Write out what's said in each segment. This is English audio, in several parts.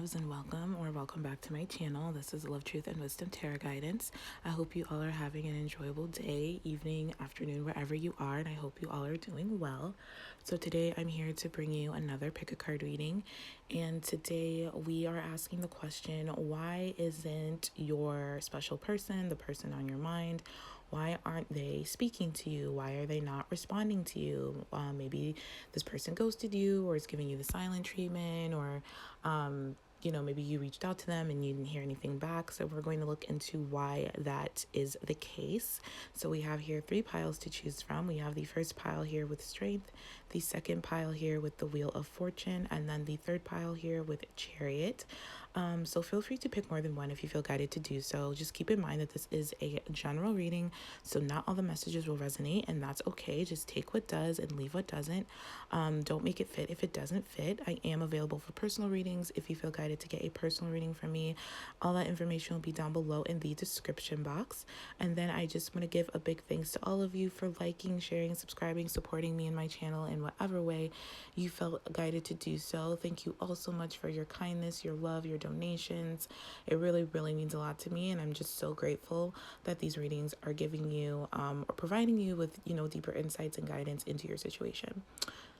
loves, and welcome back to my channel. This is Love, Truth, and Wisdom Tarot Guidance. I hope you all are having an enjoyable day, evening, afternoon, wherever you are, and I hope you all are doing well. So today I'm here to bring you another pick a card reading, and today we are asking the question, why isn't your special person, the person on your mind, why aren't they speaking to you? Why are they not responding to you? Maybe this person ghosted you or is giving you the silent treatment, or maybe you reached out to them and you didn't hear anything back. So we're going to look into why that is the case. So we have here 3 piles to choose from. We have the first pile here with Strength, the second pile here with the Wheel of Fortune, and then the third pile here with Chariot. So feel free to pick more than one if you feel guided to do so. Just keep in mind that this is a general reading, so not all the messages will resonate, and that's okay. Just take what does and leave what doesn't. Don't make it fit if it doesn't fit. I am available for personal readings if you feel guided to get a personal reading from me. All that information will be down below in the description box. And then I just want to give a big thanks to all of you for liking, sharing, subscribing, supporting me and my channel in whatever way you felt guided to do so. Thank you all so much for your kindness, your love, your donations. It really, really means a lot to me, and I'm just so grateful that these readings are giving you or providing you with, deeper insights and guidance into your situation.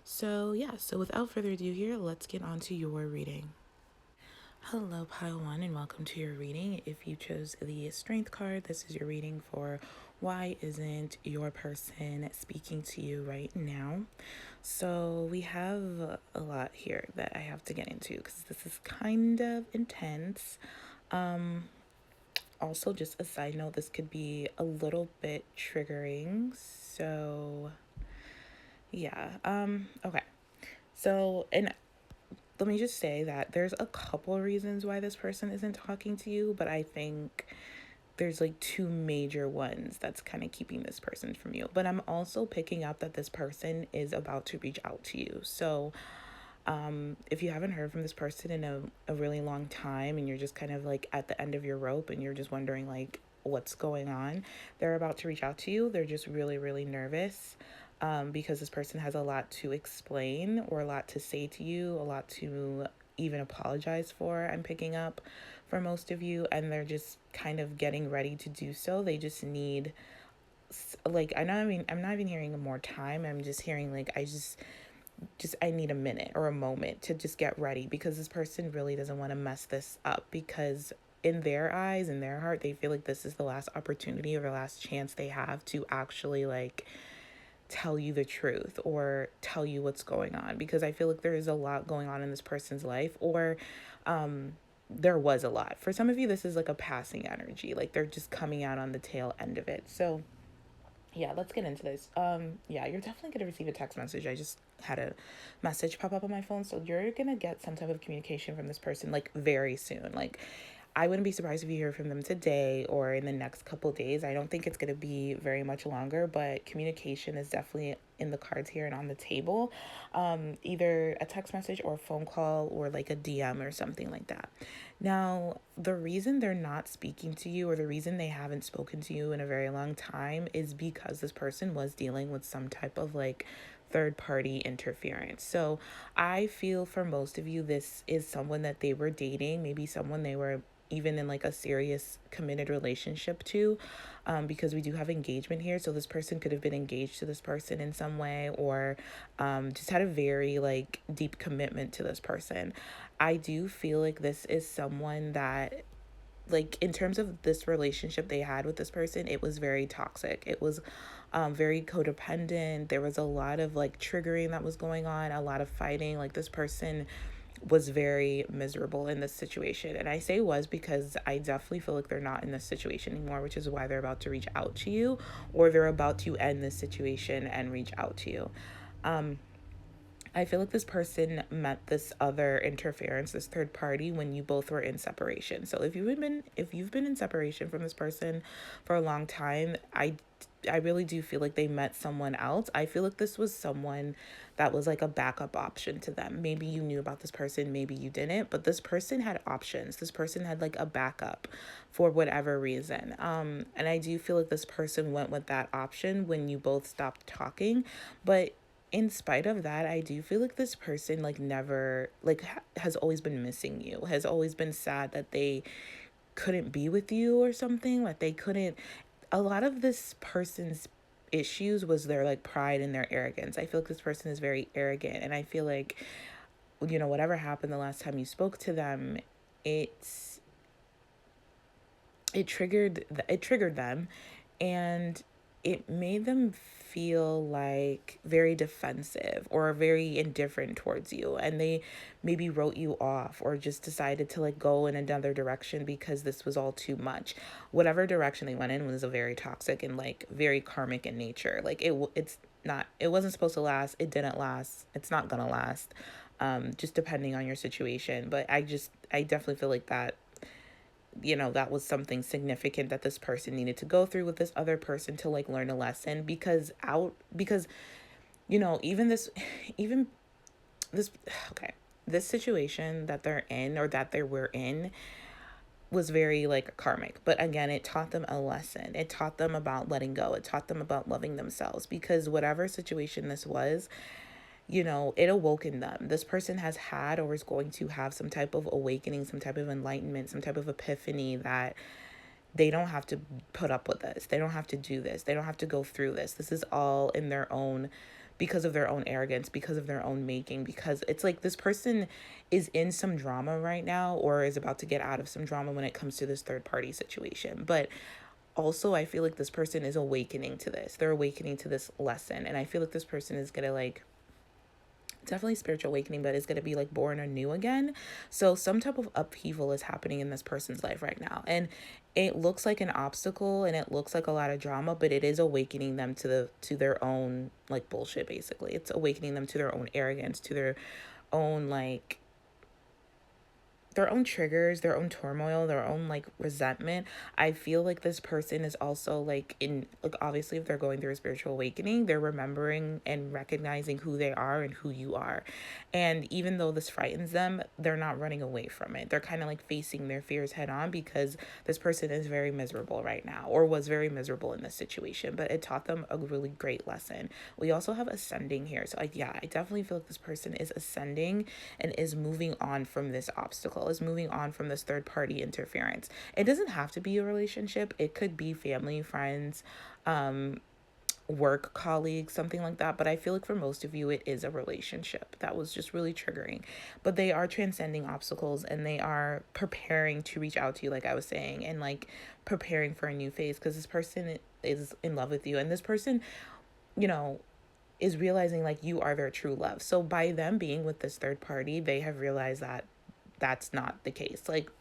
So without further ado here, let's get on to your reading. Hello, pile 1, and welcome to your reading. If you chose the Strength card, this is your reading for why isn't your person speaking to you right now. So we have a lot here that I have to get into because this is kind of intense. Also, just a side note, this could be a little bit triggering. So yeah. Okay. So, and let me just say that there's a couple of reasons why this person isn't talking to you, but I think there's like 2 major ones that's kind of keeping this person from you. But I'm also picking up that this person is about to reach out to you. So if you haven't heard from this person in a really long time and you're just kind of like at the end of your rope and you're just wondering like what's going on, they're about to reach out to you. They're just really, really nervous. Because this person has a lot to explain or a lot to say to you, a lot to even apologize for, I'm picking up for most of you, and they're just kind of getting ready to do so. They just need, like, I'm not even hearing more time. I'm just hearing like, I need a minute or a moment to just get ready, because this person really doesn't want to mess this up, because in their eyes, in their heart, they feel like this is the last opportunity or the last chance they have to actually like tell you the truth or tell you what's going on, because I feel like there is a lot going on in this person's life, or there was a lot. For some of you, this is like a passing energy, like they're just coming out on the tail end of it. So yeah, let's get into this. You're definitely gonna receive a text message. I just had a message pop up on my phone, so you're gonna get some type of communication from this person like very soon. Like, I wouldn't be surprised if you hear from them today or in the next couple days. I don't think it's going to be very much longer, but communication is definitely in the cards here and on the table. Either a text message or a phone call or like a DM or something like that. Now, the reason they're not speaking to you, or the reason they haven't spoken to you in a very long time, is because this person was dealing with some type of like third-party interference. So I feel for most of you, this is someone that they were dating, maybe someone they were even in like a serious committed relationship to, because we do have engagement here. So this person could have been engaged to this person in some way, or just had a very like deep commitment to this person. I do feel like this is someone that, like, in terms of this relationship they had with this person, it was very toxic. It was very codependent. There was a lot of like triggering that was going on, a lot of fighting. Like, this person was very miserable in this situation. And I say was because I definitely feel like they're not in this situation anymore, which is why they're about to reach out to you, or they're about to end this situation and reach out to you. I feel like this person met this other interference, this third party, when you both were in separation. So if you've been in separation from this person for a long time, I really do feel like they met someone else. I feel like this was someone that was like a backup option to them. Maybe you knew about this person, maybe you didn't, but this person had options. This person had like a backup for whatever reason. And I do feel like this person went with that option when you both stopped talking. But in spite of that, I do feel like this person like never like has always been missing you, has always been sad that they couldn't be with you or something, like they couldn't. A lot of this person's issues was their like pride and their arrogance. I feel like this person is very arrogant, and I feel like, whatever happened the last time you spoke to them, it's it triggered them, and it made them feel like very defensive or very indifferent towards you, and they maybe wrote you off or just decided to like go in another direction because this was all too much. Whatever direction they went in was a very toxic and like very karmic in nature. Like it wasn't supposed to last. It didn't last. It's not gonna last. Just depending on your situation. But I definitely feel like that was something significant that this person needed to go through with this other person to like learn a lesson, because even even this okay, this situation that they're in, or that they were in, was very like karmic. But again, it taught them a lesson. It taught them about letting go. It taught them about loving themselves, because whatever situation this was, it awoken them. This person has had or is going to have some type of awakening, some type of enlightenment, some type of epiphany that they don't have to put up with this. They don't have to do this. They don't have to go through this. This is all in their own, because of their own arrogance, because of their own making, because it's like this person is in some drama right now, or is about to get out of some drama when it comes to this third party situation. But also, I feel like this person is awakening to this. They're awakening to this lesson. And I feel like this person is going to like, definitely spiritual awakening, but it's going to be like born anew again. So some type of upheaval is happening in this person's life right now, and it looks like an obstacle and it looks like a lot of drama, but it is awakening them to their own like bullshit. Basically, it's awakening them to their own arrogance, to their own like their own triggers, their own turmoil, their own like resentment. I feel like this person is also like, in like, obviously if they're going through a spiritual awakening, they're remembering and recognizing who they are and who you are. And even though this frightens them, they're not running away from it. They're kind of like facing their fears head on, because this person is very miserable right now, or was very miserable in this situation, but it taught them a really great lesson. We also have ascending here. So I definitely feel like this person is ascending and is moving on from this obstacle, is moving on from this third party interference. It doesn't have to be a relationship. It could be family, friends, work colleagues, something like that. But I feel like for most of you, it is a relationship that was just really triggering. But they are transcending obstacles, and they are preparing to reach out to you, like I was saying, and like preparing for a new phase, because this person is in love with you. And this person, you know, is realizing like you are their true love. So by them being with this third party, they have realized that that's not the case. Like,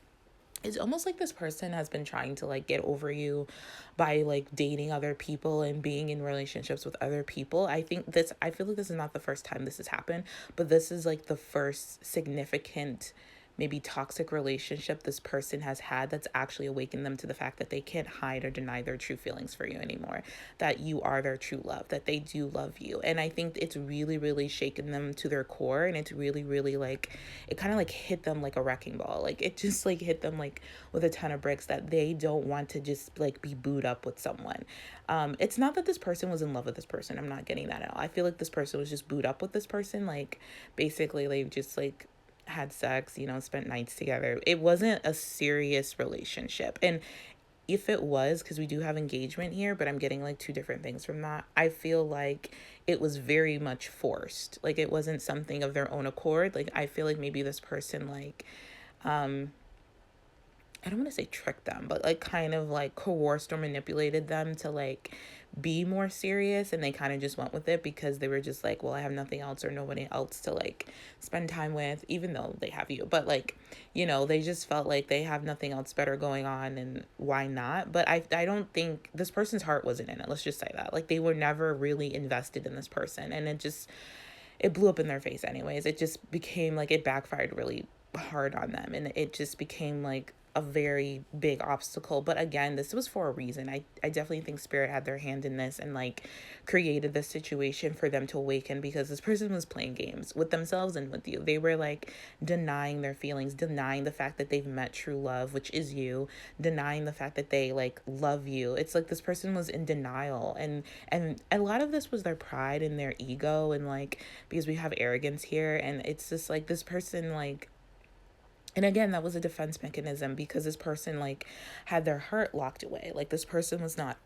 it's almost like this person has been trying to like get over you by like dating other people and being in relationships with other people. I feel like this is not the first time this has happened, but this is like the first significant, maybe toxic relationship this person has had that's actually awakened them to the fact that they can't hide or deny their true feelings for you anymore, that you are their true love, that they do love you. And I think it's really, really shaken them to their core, and it's really, really like, it kind of like hit them like a wrecking ball. Like it just like hit them like with a ton of bricks, that they don't want to just like be booed up with someone. It's not that this person was in love with this person. I'm not getting that at all. I feel like this person was just booed up with this person. Like basically they just like had sex, spent nights together. It wasn't a serious relationship. And if it was, because we do have engagement here, but I'm getting like two different things from that. I feel like it was very much forced. Like it wasn't something of their own accord. Like I feel like maybe this person like, I don't want to say tricked them, but like kind of like coerced or manipulated them to like be more serious, and they kind of just went with it because they were just like, well, I have nothing else or nobody else to like spend time with, even though they have you. But like, they just felt like they have nothing else better going on, and why not? But I don't think this person's heart wasn't in it. Let's just say that. Like they were never really invested in this person, and it blew up in their face anyways. It just became like, it backfired really hard on them, and it just became like a very big obstacle. But again, this was for a reason. I definitely think spirit had their hand in this and like created this situation for them to awaken, because this person was playing games with themselves and with you. They were like denying their feelings, denying the fact that they've met true love, which is you, denying the fact that they like love you. It's like this person was in denial, and a lot of this was their pride and their ego, and like because we have arrogance here, and it's just like this person like, and again, that was a defense mechanism because this person like had their heart locked away. Like this person was not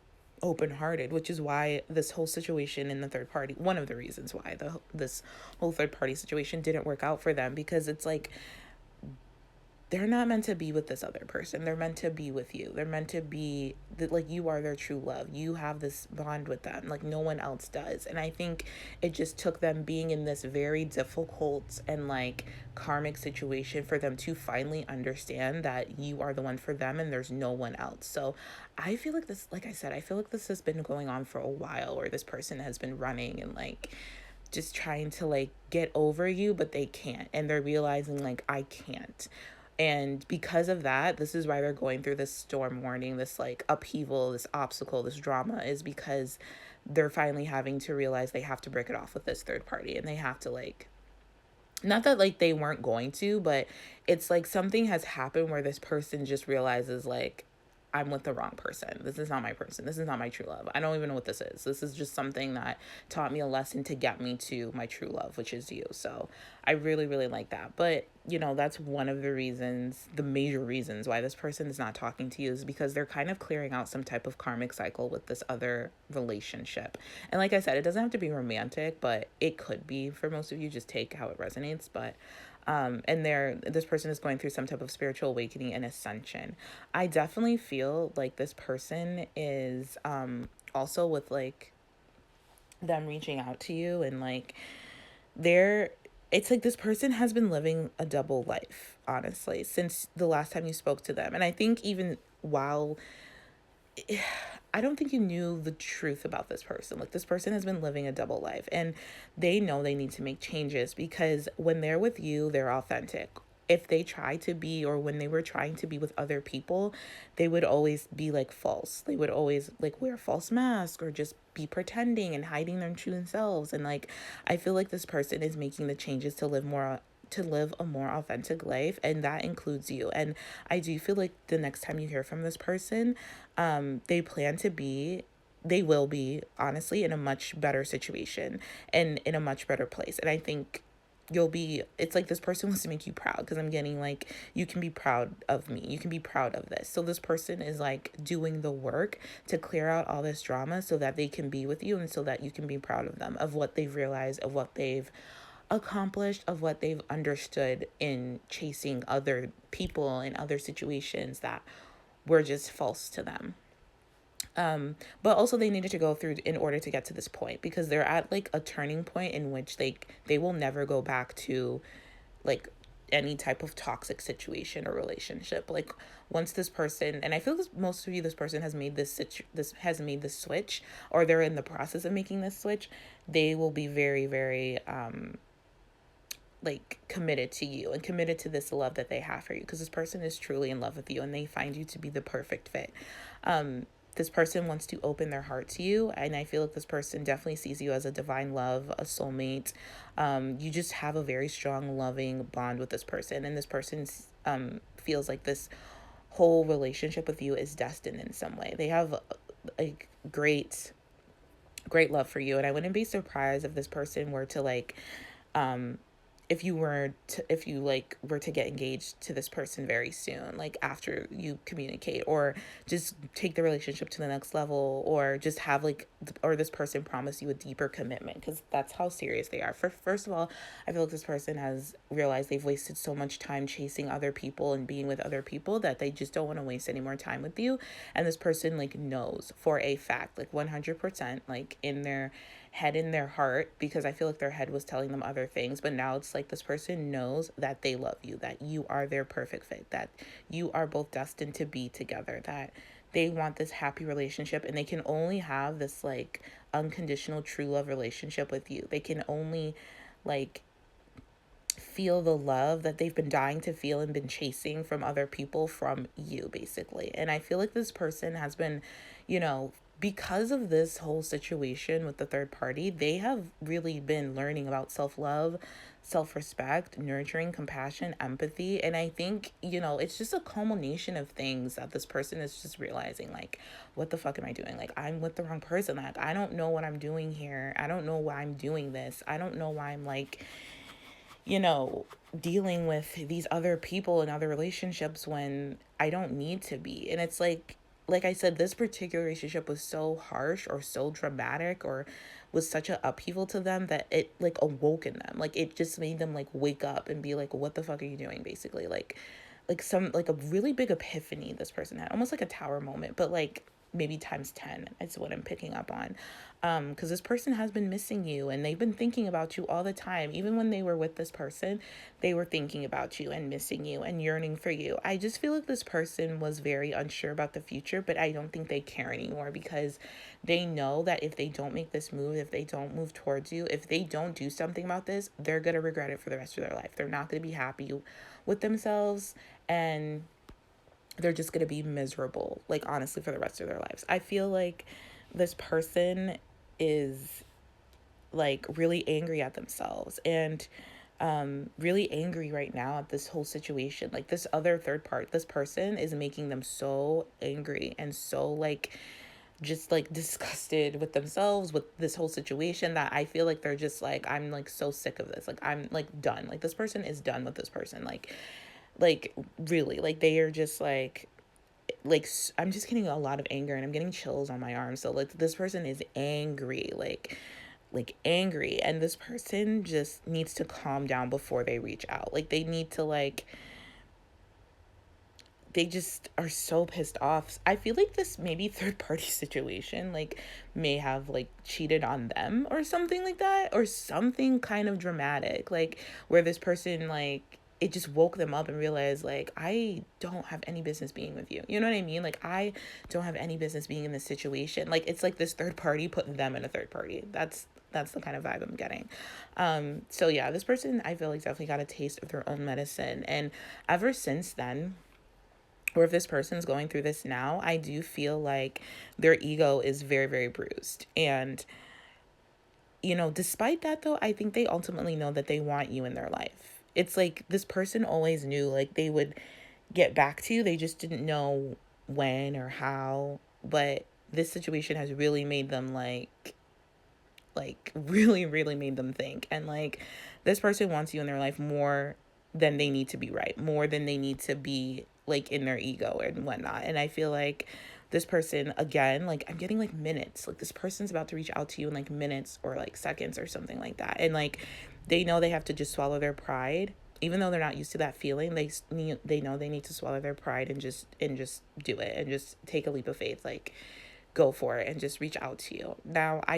open hearted, which is why this whole situation in the third party, one of the reasons why this whole third party situation didn't work out for them, because it's like they're not meant to be with this other person. They're meant to be with you. They're meant to be that, like, you are their true love. You have this bond with them like no one else does. And I think it just took them being in this very difficult and like karmic situation for them to finally understand that you are the one for them and there's no one else. So I feel like this, like I said, I feel like this has been going on for a while, where this person has been running and like just trying to like get over you, but they can't. And they're realizing like, I can't. And because of that, this is why they're going through this storm warning, this like upheaval, this obstacle, this drama, is because they're finally having to realize they have to break it off with this third party, and they have to like, not that like they weren't going to, but it's like something has happened where this person just realizes like, I'm with the wrong person. This is not my person. This is not my true love. I don't even know what this is. This is just something that taught me a lesson to get me to my true love, which is you. So I really, really like that. But, you know, that's one of the reasons, the major reasons why this person is not talking to you, is because they're kind of clearing out some type of karmic cycle with this other relationship. And like I said, it doesn't have to be romantic, but it could be for most of you. Just take how it resonates. But and this person is going through some type of spiritual awakening and ascension. I definitely feel like this person is also with like them reaching out to you, and like they're, it's like this person has been living a double life, honestly, since the last time you spoke to them. And I think even while I don't think you knew the truth about this person. Like this person has been living a double life, and they know they need to make changes, because when they're with you, they're authentic. If they try to be, or when they were trying to be with other people, they would always be like false. They would always like wear false masks, or just be pretending and hiding their true selves. And like, I feel like this person is making the changes to live a more authentic life, and that includes you. And I do feel like the next time you hear from this person, they will be honestly in a much better situation and in a much better place. And I think it's like this person wants to make you proud, because I'm getting like, you can be proud of me, you can be proud of this. So this person is like doing the work to clear out all this drama so that they can be with you, and so that you can be proud of them, of what they've realized, of what they've accomplished, of what they've understood in chasing other people and other situations that were just false to them. But also they needed to go through in order to get to this point, because they're at like a turning point in which they will never go back to like any type of toxic situation or relationship. Like once this person, and I feel this, most of you, this person has made this has made this switch, or they're in the process of making this switch, they will be very, very like committed to you and committed to this love that they have for you, because this person is truly in love with you and they find you to be the perfect fit. This person wants to open their heart to you, and I feel like this person definitely sees you as a divine love, a soulmate. You just have a very strong loving bond with this person, and this person feels like this whole relationship with you is destined in some way. They have a great love for you, and I wouldn't be surprised if this person were to like if you were to get engaged to this person very soon, like after you communicate, or just take the relationship to the next level, or just have like, or this person promise you a deeper commitment, because that's how serious they are. First of all, I feel like this person has realized they've wasted so much time chasing other people and being with other people that they just don't want to waste any more time with you. And this person like knows for a fact, like 100%, like in their head, in their heart, because I feel like their head was telling them other things, but now it's like this person knows that they love you, that you are their perfect fit, that you are both destined to be together, that they want this happy relationship, and they can only have this like unconditional true love relationship with you. They can only like feel the love that they've been dying to feel and been chasing from other people from you, basically. And I feel like this person has been, you know, because of this whole situation with the third party, they have really been learning about self love, self respect, nurturing, compassion, empathy. And I think, you know, it's just a culmination of things that this person is just realizing, like, what the fuck am I doing? Like, I'm with the wrong person. Like, I don't know what I'm doing here. I don't know why I'm doing this. I don't know why I'm like, you know, dealing with these other people and other relationships when I don't need to be. And it's like I said, this particular relationship was so harsh or so dramatic or was such a upheaval to them that it like awoke in them. Like it just made them like wake up and be like, what the fuck are you doing? Basically, like some like a really big epiphany this person had, almost like a tower moment, but like maybe times 10 is what I'm picking up on. Because this person has been missing you and they've been thinking about you all the time. Even when they were with this person, they were thinking about you and missing you and yearning for you. I just feel like this person was very unsure about the future, but I don't think they care anymore because they know that if they don't make this move, if they don't move towards you, if they don't do something about this, they're going to regret it for the rest of their life. They're not going to be happy with themselves, and they're just going to be miserable, like honestly, for the rest of their lives. I feel like this person is like really angry at themselves and really angry right now at this whole situation. Like this other third part, this person is making them so angry and so like just like disgusted with themselves, with this whole situation, that I feel like they're just like, I'm like so sick of this. Like I'm like done. Like this person is done with this person. Like really, like they are just like I'm just getting a lot of anger and I'm getting chills on my arms. So like this person is angry, like angry, and this person just needs to calm down before they reach out. Like they need to like, they just are so pissed off. I feel like this maybe third party situation like may have like cheated on them or something like that, or something kind of dramatic, like where this person like it just woke them up and realized like, I don't have any business being with you. You know what I mean? Like I don't have any business being in this situation. Like it's like this third party put them in a third party. That's the kind of vibe I'm getting. So yeah, this person I feel like definitely got a taste of their own medicine, and ever since then, or if this person's going through this now, I do feel like their ego is very, very bruised. And, you know, despite that, though, I think they ultimately know that they want you in their life. It's like this person always knew like they would get back to you. They just didn't know when or how. But this situation has really made them like really, really made them think. And like this person wants you in their life more than they need to be right, more than they need to be like in their ego and whatnot. And I feel like this person, again, like I'm getting like minutes, like this person's about to reach out to you in like minutes or like seconds or something like that. And like they know they have to just swallow their pride. Even though they're not used to that feeling, they know they need to swallow their pride and just do it and just take a leap of faith, like go for it and just reach out to you. Now, I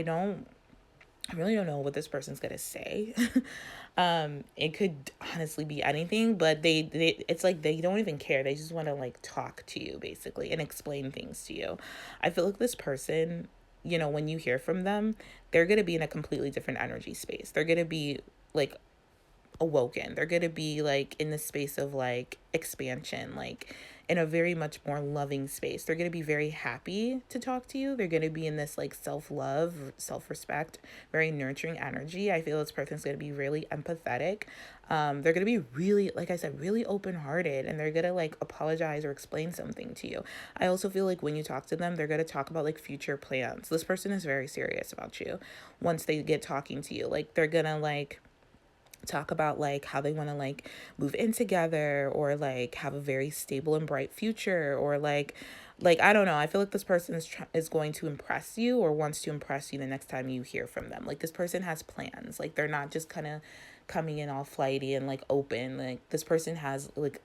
really don't know what this person's gonna say. It could honestly be anything, but they it's like they don't even care. They just want to like talk to you basically and explain things to you. I feel like this person, you know, when you hear from them, they're gonna be in a completely different energy space. They're gonna be like awoken. They're going to be like in the space of like expansion, like in a very much more loving space. They're going to be very happy to talk to you. They're going to be in this like self-love, self-respect, very nurturing energy. I feel this person's going to be really empathetic. They're going to be really, like I said, really open-hearted, and they're going to like apologize or explain something to you. I also feel like when you talk to them, they're going to talk about like future plans. This person is very serious about you once they get talking to you. Like they're going to like talk about like how they want to like move in together, or like have a very stable and bright future, or like I don't know. I feel like this person is going to impress you or wants to impress you the next time you hear from them. Like this person has plans. Like they're not just kind of coming in all flighty and like open. Like this person has like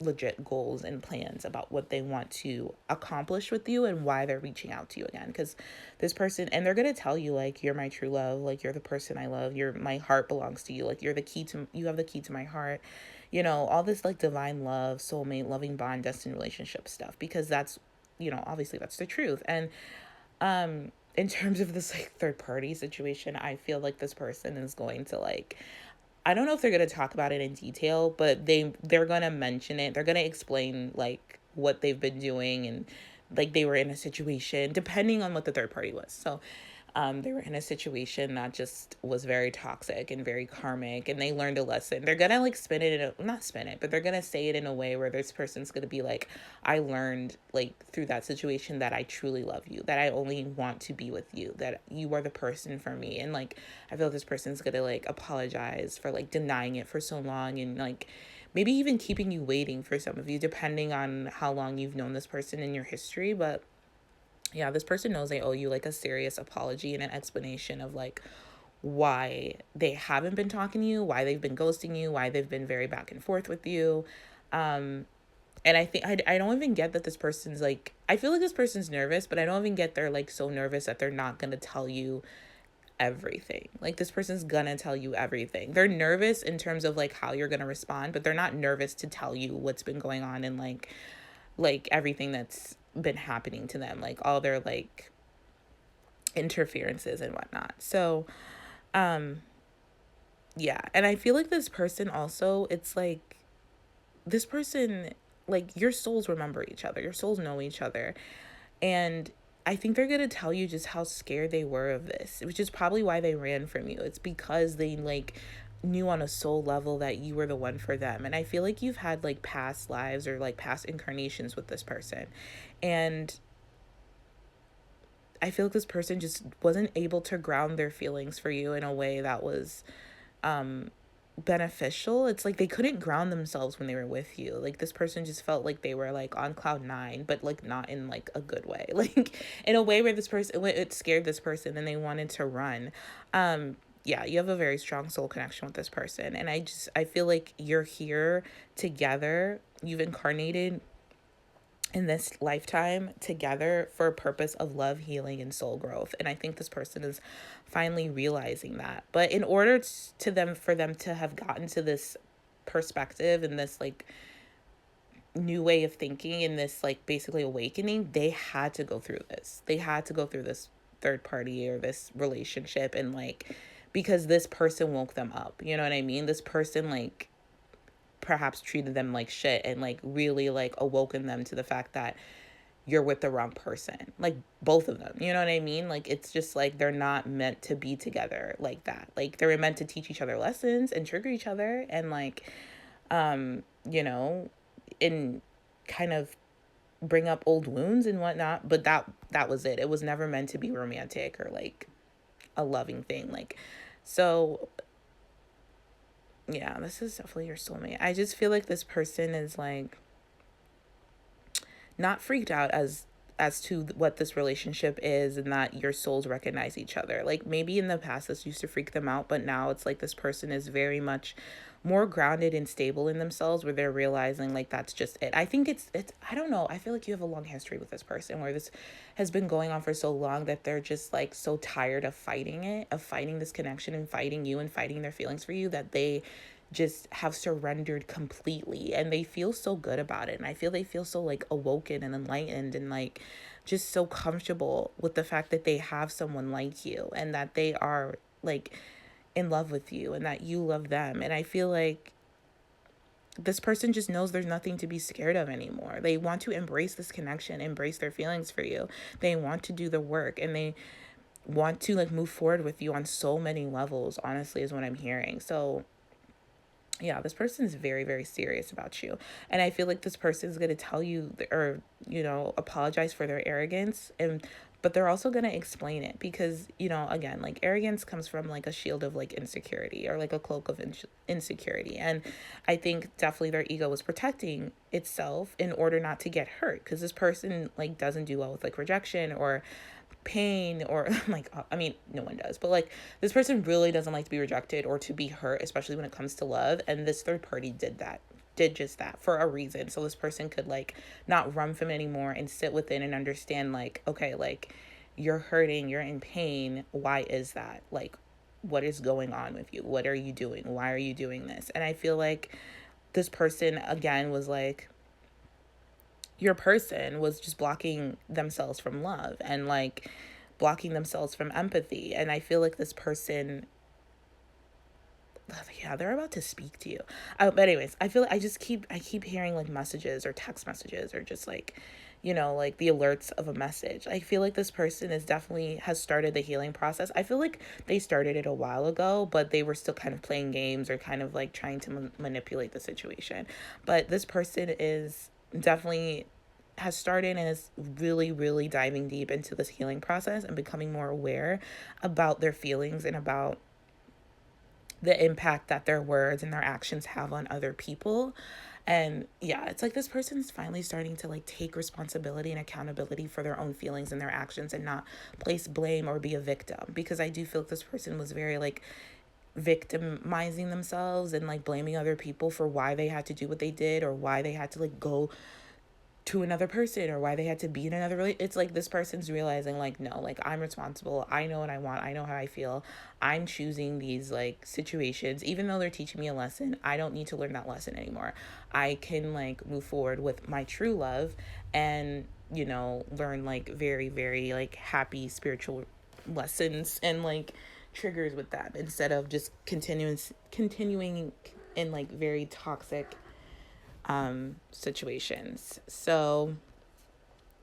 legit goals and plans about what they want to accomplish with you and why they're reaching out to you again. Because this person, and they're going to tell you like, you're my true love, like you're the person I love, my heart belongs to you, like you have the key to my heart, you know, all this like divine love, soulmate, loving bond, destined relationship stuff, because that's, you know, obviously that's the truth. And in terms of this like third party situation, I feel like this person is going to like, I don't know if they're going to talk about it in detail, but they're going to mention it. They're going to explain like what they've been doing, and like they were in a situation depending on what the third party was. So they were in a situation that just was very toxic and very karmic, and they learned a lesson. They're gonna like spin it in a, not spin it, but they're gonna say it in a way where this person's gonna be like, I learned like through that situation that I truly love you, that I only want to be with you, that you are the person for me. And like, I feel this person's gonna like apologize for like denying it for so long, and like maybe even keeping you waiting for some of you, depending on how long you've known this person in your history. But yeah, this person knows they owe you like a serious apology and an explanation of like why they haven't been talking to you, why they've been ghosting you, why they've been very back and forth with you. And I think I don't even get that this person's like, I feel like this person's nervous, but I don't even get they're like so nervous that they're not going to tell you everything. Like this person's gonna tell you everything. They're nervous in terms of like how you're going to respond, but they're not nervous to tell you what's been going on and like everything that's been happening to them, like all their like interferences and whatnot. So yeah, and I feel like this person also, it's like this person, like your souls remember each other, your souls know each other, and I think they're gonna tell you just how scared they were of this, which is probably why they ran from you. It's because they like knew on a soul level that you were the one for them. And I feel like you've had like past lives or like past incarnations with this person, and I feel like this person just wasn't able to ground their feelings for you in a way that was beneficial. It's like they couldn't ground themselves when they were with you. Like this person just felt like they were like on cloud nine, but like not in like a good way. Like in a way where this person, it scared this person and they wanted to run. Yeah, you have a very strong soul connection with this person. And I feel like you're here together. You've incarnated in this lifetime together for a purpose of love, healing, and soul growth. And I think this person is finally realizing that. But in order to them, for them to have gotten to this perspective and this like new way of thinking and this like basically awakening, they had to go through this. They had to go through this third party or this relationship, and like because this person woke them up. You know what I mean? This person like perhaps treated them like shit and like really like awoken them to the fact that you're with the wrong person, like both of them. You know what I mean? Like it's just like they're not meant to be together like that. Like they're meant to teach each other lessons and trigger each other and like you know, and kind of bring up old wounds and whatnot, but that was it. It was never meant to be romantic or like a loving thing. Like so yeah, this is definitely your soulmate. I just feel like this person is like not freaked out as to what this relationship is and that your souls recognize each other. Like maybe in the past this used to freak them out, but now it's like this person is very much more grounded and stable in themselves, where they're realizing like that's just it. I think it's I don't know. I feel like you have a long history with this person where this has been going on for so long that they're just like so tired of fighting it, of fighting this connection and fighting you and fighting their feelings for you, that they just have surrendered completely, and they feel so good about it. And I feel they feel so like awoken and enlightened and like just so comfortable with the fact that they have someone like you and that they are like in love with you and that you love them. And I feel like this person just knows there's nothing to be scared of anymore. They want to embrace this connection, embrace their feelings for you. They want to do the work, and they want to like move forward with you on so many levels, honestly, is what I'm hearing. So yeah, this person is very, very serious about you. And I feel like this person is going to tell you or, you know, apologize for their arrogance. But they're also going to explain it because, you know, again, like arrogance comes from like a shield of like insecurity or like a cloak of insecurity. And I think definitely their ego was protecting itself in order not to get hurt, because this person like doesn't do well with like rejection or pain or like I mean no one does, but like this person really doesn't like to be rejected or to be hurt, especially when it comes to love. And this third party did just that for a reason, so this person could like not run from it anymore and sit within and understand like, okay, like you're hurting, you're in pain, why is that, like what is going on with you, what are you doing, why are you doing this? And I feel like this person again was like, your person was just blocking themselves from love and like blocking themselves from empathy. And I feel like this person yeah, they're about to speak to you. But anyways, I feel like I keep hearing like messages or text messages or just like, like the alerts of a message. I feel like this person is definitely has started the healing process. I feel like they started it a while ago, but they were still kind of playing games or kind of like trying to manipulate the situation. But this person is definitely has started and is really, really diving deep into this healing process and becoming more aware about their feelings and about the impact that their words and their actions have on other people. And yeah, it's like this person's finally starting to like take responsibility and accountability for their own feelings and their actions and not place blame or be a victim, because I do feel like this person was very like victimizing themselves and like blaming other people for why they had to do what they did or why they had to like go to another person or why they had to be in another it's like this person's realizing like, no, like I'm responsible, I know what I want, I know how I feel, I'm choosing these like situations. Even though they're teaching me a lesson, I don't need to learn that lesson anymore. I can like move forward with my true love and learn like very, very like happy spiritual lessons and like triggers with them, instead of just continuing in like very toxic situations. So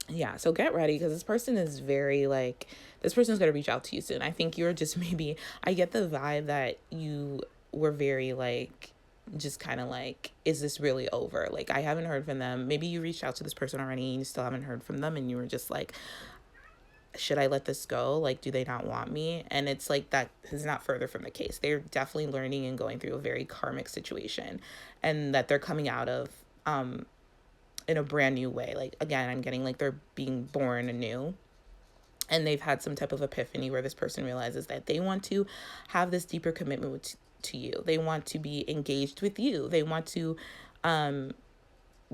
yeah, so get ready, because this person is very like, this person's going to reach out to you soon. I think you're just maybe, I get the vibe that you were very like, just kind of like, is this really over? Like, I haven't heard from them. Maybe you reached out to this person already and you still haven't heard from them, and you were just like, should I let this go? Like, do they not want me? And it's like, that is not further from the case. They're definitely learning and going through a very karmic situation, and that they're coming out of in a brand new way. Like, again, I'm getting like they're being born anew, and they've had some type of epiphany where this person realizes that they want to have this deeper commitment to you. They want to be engaged with you. They want to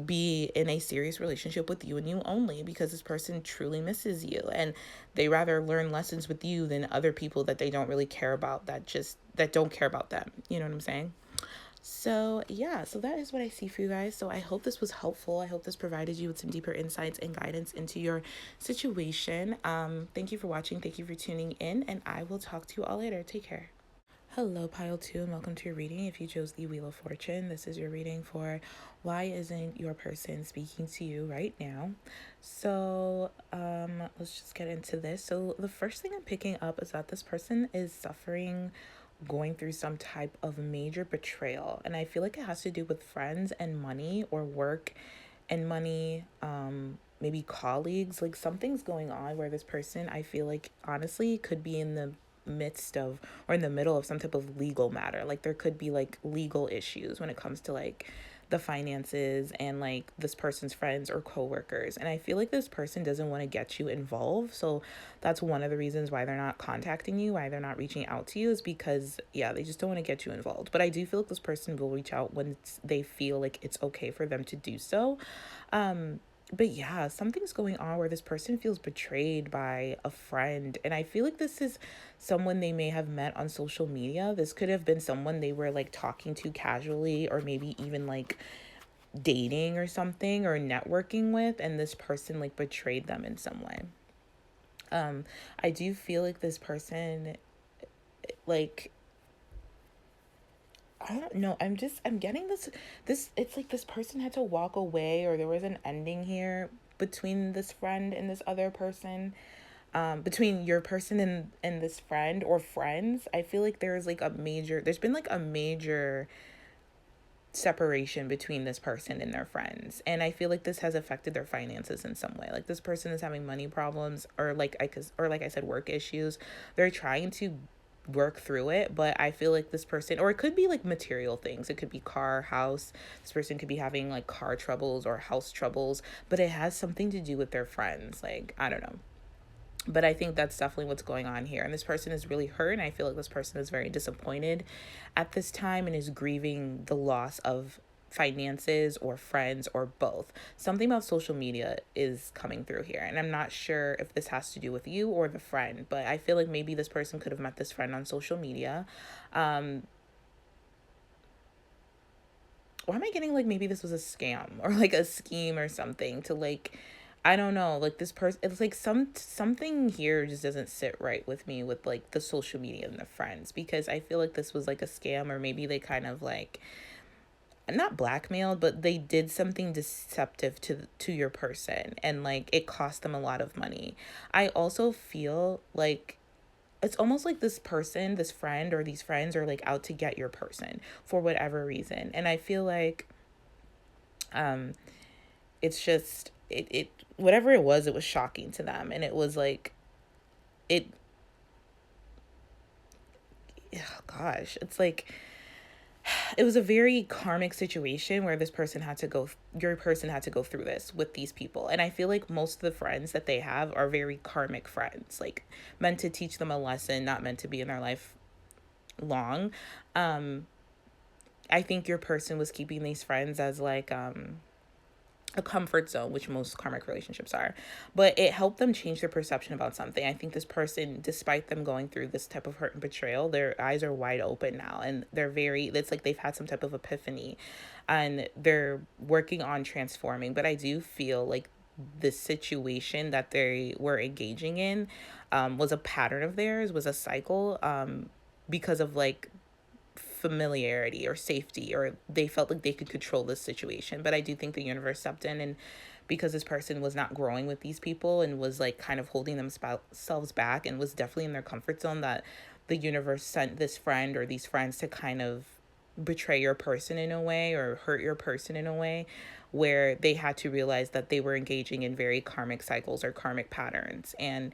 be in a serious relationship with you and you only, because this person truly misses you, and they rather learn lessons with you than other people that they don't really care about, that don't care about them. You know what I'm saying? So yeah, so that is what I see for you guys. So I hope this was helpful. I hope this provided you with some deeper insights and guidance into your situation. Thank you for watching. Thank you for tuning in, and I will talk to you all later. Take care. Hello, Pile 2, and welcome to your reading. If you chose the Wheel of Fortune, this is your reading for why isn't your person speaking to you right now. So let's just get into this. So the first thing I'm picking up is that this person is suffering, going through some type of major betrayal. And I feel like it has to do with friends and money, or work and money, maybe colleagues. Like, something's going on where this person, I feel like, honestly, could be in the midst of, or in the middle of, some type of legal matter. Like, there could be like legal issues when it comes to like the finances and like this person's friends or coworkers. And I feel like this person doesn't want to get you involved. So that's one of the reasons why they're not contacting you, why they're not reaching out to you, is because, yeah, they just don't want to get you involved. But I do feel like this person will reach out when they feel like it's okay for them to do so. But yeah, something's going on where this person feels betrayed by a friend. And I feel like this is someone they may have met on social media. This could have been someone they were like talking to casually, or maybe even like dating or something, or networking with, and this person like betrayed them in some way. I do feel like this person, like, I don't know. I'm getting this, it's like this person had to walk away, or there was an ending here between this friend and this other person, between your person and this friend or friends. I feel like there's been like a major separation between this person and their friends. And I feel like this has affected their finances in some way. Like, this person is having money problems, or like I said, work issues. They're trying to work through it, but I feel like this person, or it could be like material things, it could be car, house, this person could be having like car troubles or house troubles, but it has something to do with their friends. Like, I don't know, but I think that's definitely what's going on here. And this person is really hurt, and I feel like this person is very disappointed at this time and is grieving the loss of finances or friends, or both. Something about social media is coming through here, and I'm not sure if this has to do with you or the friend, but I feel like maybe this person could have met this friend on social media. Or am I getting like maybe this was a scam or like a scheme or something to like I don't know, like this person, it's like something here just doesn't sit right with me with like the social media and the friends, because I feel like this was like a scam, or maybe they kind of like not blackmailed, but they did something deceptive to your person, and like it cost them a lot of money. I also feel like it's almost like this person, this friend, or these friends are like out to get your person for whatever reason. And I feel like um it's just it whatever it was shocking to them, and it was like it oh gosh, it's like it was a very karmic situation where this person had to go your person had to go through this with these people. And I feel like most of the friends that they have are very karmic friends, like meant to teach them a lesson, not meant to be in their life long. um I think your person was keeping these friends as like a comfort zone, which most karmic relationships are, but it helped them change their perception about something. I think this person, despite them going through this type of hurt and betrayal, their eyes are wide open now, and it's like they've had some type of epiphany, and they're working on transforming. But I do feel like the situation that they were engaging in was a pattern of theirs, was a cycle, because of like familiarity or safety, or they felt like they could control this situation. But I do think the universe stepped in, and because this person was not growing with these people and was like kind of holding themselves back and was definitely in their comfort zone, that the universe sent this friend or these friends to kind of betray your person in a way, or hurt your person in a way, where they had to realize that they were engaging in very karmic cycles or karmic patterns. And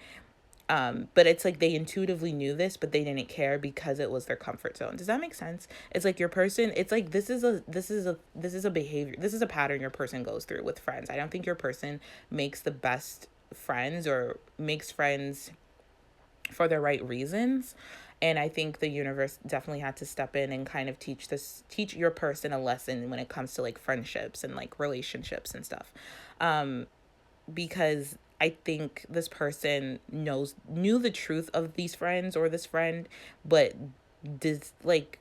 but it's like they intuitively knew this, but they didn't care because it was their comfort zone. Does that make sense? It's like your person, it's like this is a behavior, this is a pattern your person goes through with friends. I don't think your person makes the best friends or makes friends for the right reasons. And I think the universe definitely had to step in and kind of teach your person a lesson when it comes to like friendships and like relationships and stuff. Because I think this person knew the truth of these friends or this friend, but this like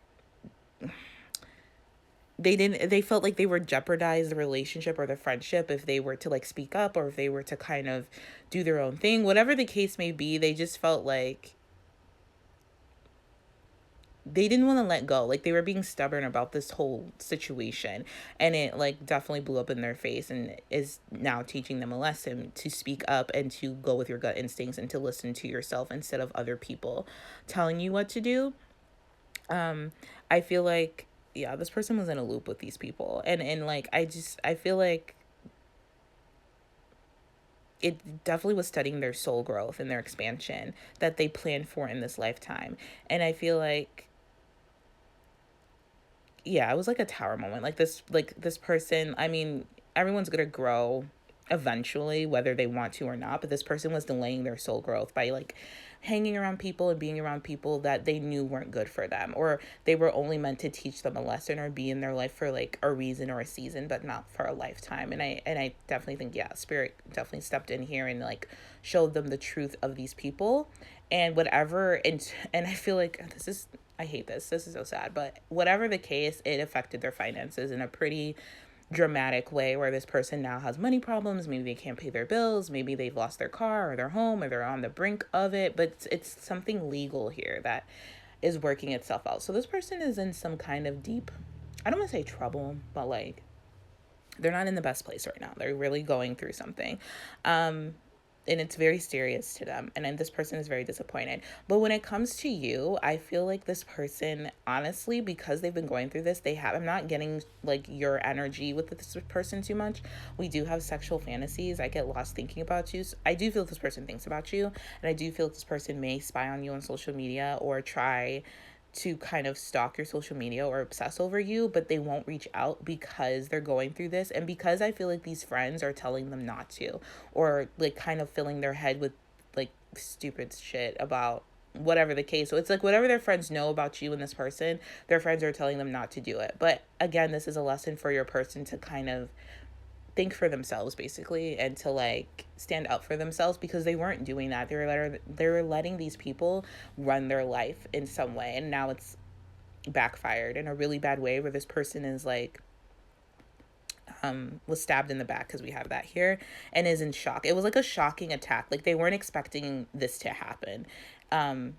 they felt like they would jeopardize the relationship or the friendship if they were to like speak up, or if they were to kind of do their own thing, whatever the case may be. They just felt like they didn't want to let go, like they were being stubborn about this whole situation, and it like definitely blew up in their face, and is now teaching them a lesson to speak up and to go with your gut instincts and to listen to yourself instead of other people telling you what to do. I feel like, yeah, this person was in a loop with these people, and like I feel like it definitely was studying their soul growth and their expansion that they planned for in this lifetime. And I feel like, yeah, it was like a tower moment. Like this person, I mean, everyone's gonna grow eventually, whether they want to or not, but this person was delaying their soul growth by like hanging around people and being around people that they knew weren't good for them, or they were only meant to teach them a lesson or be in their life for like a reason or a season, but not for a lifetime. And I definitely think, yeah, spirit definitely stepped in here and like showed them the truth of these people. And whatever, and I feel like this is, I hate this. This is so sad. But whatever the case, it affected their finances in a pretty dramatic way, where this person now has money problems. Maybe they can't pay their bills. Maybe they've lost their car or their home, or they're on the brink of it. But it's something legal here that is working itself out. So this person is in some kind of deep, I don't want to say trouble, but like they're not in the best place right now. They're really going through something. And it's very serious to them, and then this person is very disappointed. But when it comes to you, I feel like this person, honestly, because they've been going through this, I'm not getting like your energy with this person too much. We do have sexual fantasies. I get lost thinking about you. So I do feel this person thinks about you, and I do feel this person may spy on you on social media or try to kind of stalk your social media or obsess over you, but they won't reach out because they're going through this. And because I feel like these friends are telling them not to, or like kind of filling their head with like stupid shit about whatever the case. So it's like whatever their friends know about you and this person, their friends are telling them not to do it. But again, this is a lesson for your person to kind of think for themselves, basically, and to like stand up for themselves, because they weren't doing that. They were letting these people run their life in some way, and now it's backfired in a really bad way, where this person is like was stabbed in the back, because we have that here, and is in shock. It was like a shocking attack. Like, they weren't expecting this to happen. Um,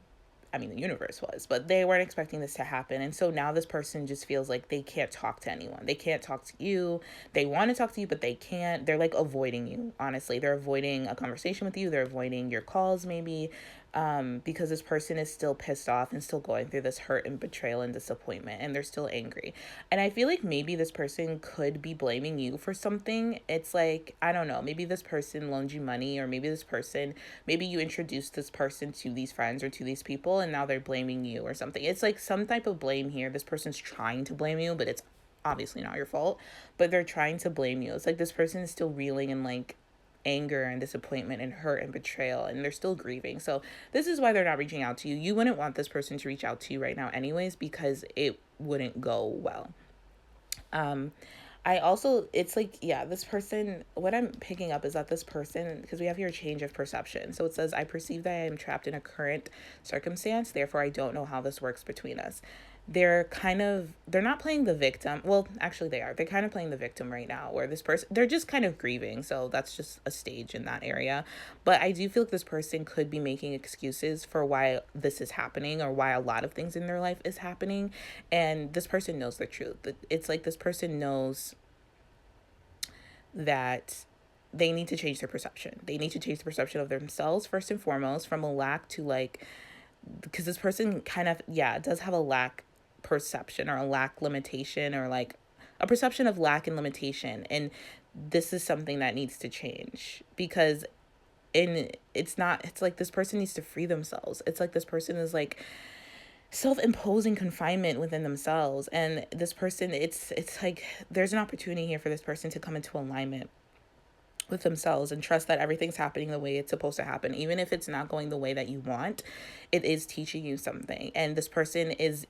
I mean, the universe was, but they weren't expecting this to happen. And so now this person just feels like they can't talk to anyone. They can't talk to you. They want to talk to you, but they can't. They're like avoiding you, honestly. They're avoiding a conversation with you. They're avoiding your calls, maybe, because this person is still pissed off and still going through this hurt and betrayal and disappointment, and they're still angry. And I feel like maybe this person could be blaming you for something. It's like, I don't know, maybe this person loaned you money, or maybe you introduced this person to these friends or to these people, and now they're blaming you or something. It's like some type of blame here. This person's trying to blame you, but it's obviously not your fault, but they're trying to blame you. It's like this person is still reeling in like anger and disappointment and hurt and betrayal, and they're still grieving. So this is why they're not reaching out to you. You wouldn't want this person to reach out to you right now anyways, because it wouldn't go well. um I also, it's like, yeah, this person, what I'm picking up is that this person, because we have here change of perception. So it says, I perceive that I am trapped in a current circumstance, therefore I don't know how this works between us. They're not playing the victim. Well, actually they are. They're kind of playing the victim right now, where this person, they're just kind of grieving. So that's just a stage in that area. But I do feel like this person could be making excuses for why this is happening, or why a lot of things in their life is happening. And this person knows the truth. It's like this person knows that they need to change their perception. They need to change the perception of themselves first and foremost, from a lack to like, because this person kind of, yeah, does have a lack perception, or a lack limitation, or like a perception of lack and limitation. And this is something that needs to change, because it's like this person needs to free themselves. It's like this person is like self-imposing confinement within themselves, and this person, it's like there's an opportunity here for this person to come into alignment with themselves and trust that everything's happening the way it's supposed to happen. Even if it's not going the way that you want, it is teaching you something. And this person is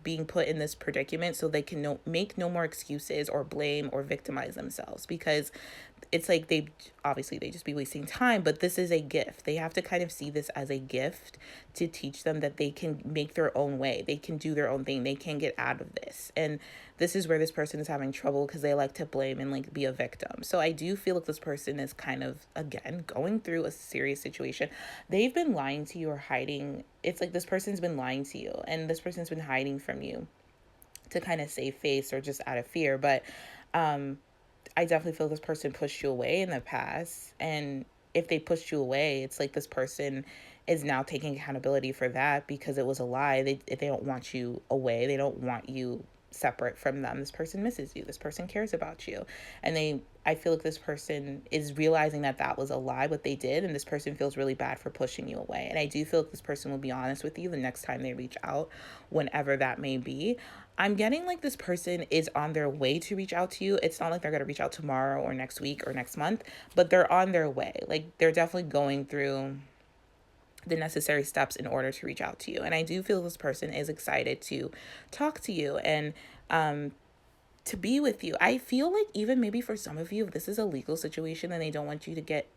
being put in this predicament so they can make no more excuses or blame or victimize themselves, because it's like they just be wasting time. But this is a gift. They have to kind of see this as a gift to teach them that they can make their own way. They can do their own thing. They can get out of this. And this is where this person is having trouble, because they like to blame and like be a victim. So I do feel like this person is kind of, again, going through a serious situation. They've been lying to you or hiding. It's like this person's been lying to you, and this person's been hiding from you to kind of save face or just out of fear. But I definitely feel this person pushed you away in the past. And if they pushed you away, it's like this person is now taking accountability for that, because it was a lie. They don't want you away. They don't want you separate from them. This person misses you. This person cares about you. And I feel like this person is realizing that that was a lie, what they did. And this person feels really bad for pushing you away. And I do feel like this person will be honest with you the next time they reach out, whenever that may be. I'm getting like this person is on their way to reach out to you. It's not like they're going to reach out tomorrow or next week or next month, but they're on their way. Like, they're definitely going through the necessary steps in order to reach out to you. And I do feel this person is excited to talk to you and to be with you. I feel like even maybe for some of you, if this is a legal situation and they don't want you to get